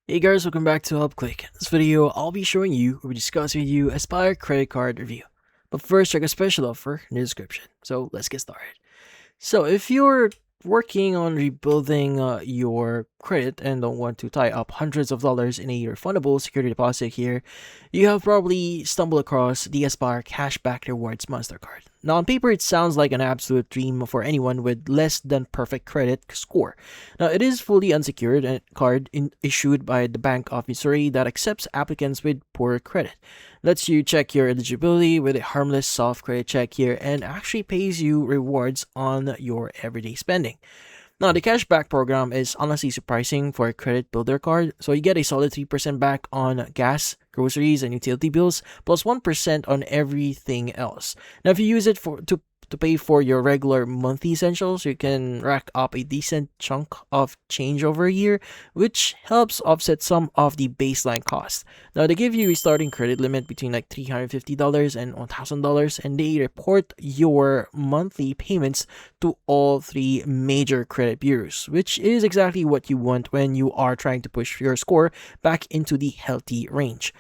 Hey guys, welcome back to HelpClick. In this video, I'll be showing you or discussing with you Aspire credit card review. But first, check a special offer in the description. So let's get started. So if you're working on rebuilding your credit and don't want to tie up hundreds of dollars in a refundable security deposit here, you have probably stumbled across the Aspire Cashback Rewards Monster Card. Now, on paper, it sounds like an absolute dream for anyone with less than perfect credit score. Now, it is fully unsecured and card issued by the Bank of Missouri that accepts applicants with poor credit. Lets you check your eligibility with a harmless soft credit check here and actually pays you rewards on your everyday spending. Now, the cashback program is honestly surprising for a credit builder card, so you get a solid 3% back on gas, groceries, and utility bills, plus 1% on everything else. Now, if you use it to pay for your regular monthly essentials, you can rack up a decent chunk of change over a year, which helps offset some of the baseline costs. Now, they give you a starting credit limit between like $350 and $1,000, and they report your monthly payments to all three major credit bureaus, which is exactly what you want when you are trying to push your score back into the healthy range.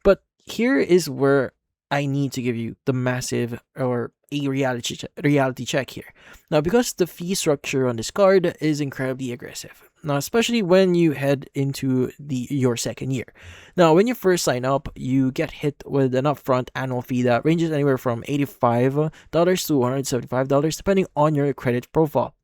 But here is where I need to give you the massive or a reality check here. Now, because the fee structure on this card is incredibly aggressive. Now, especially when you head into your second year. Now, when you first sign up, you get hit with an upfront annual fee that ranges anywhere from $85 to $175 depending on your credit profile.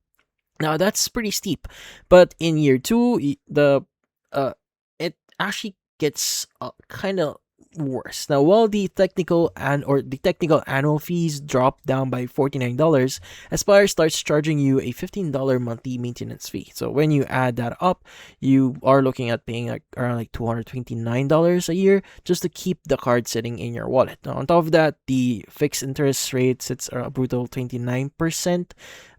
Now, that's pretty steep, but in year two, it actually gets kind of worse. Now, while the technical annual fees drop down by $49, Aspire starts charging you a $15 monthly maintenance fee. So when you add that up, you are looking at paying like around like $229 a year just to keep the card sitting in your wallet. Now, on top of that, the fixed interest rate sits at a brutal 29%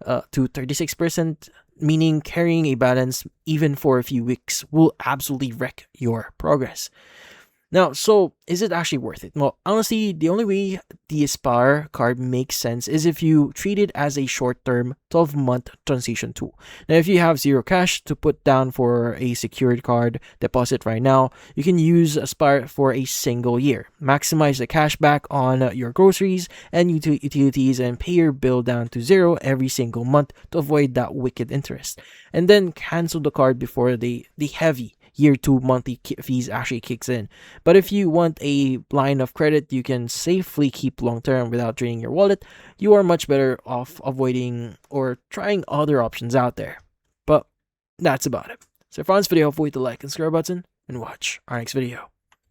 to 36%, meaning carrying a balance even for a few weeks will absolutely wreck your progress. Now, so is it actually worth it? Well, honestly, the only way the Aspire card makes sense is if you treat it as a short-term 12-month transition tool. Now, if you have zero cash to put down for a secured card deposit right now, you can use Aspire for a single year. Maximize the cash back on your groceries and utilities and pay your bill down to zero every single month to avoid that wicked interest. And then cancel the card before the heavy year two monthly fees actually kicks in. But if you want a line of credit you can safely keep long term without draining your wallet, you are much better off avoiding or trying other options out there. But that's about it. So if you found this video helpful, hit the like and subscribe button and watch our next video.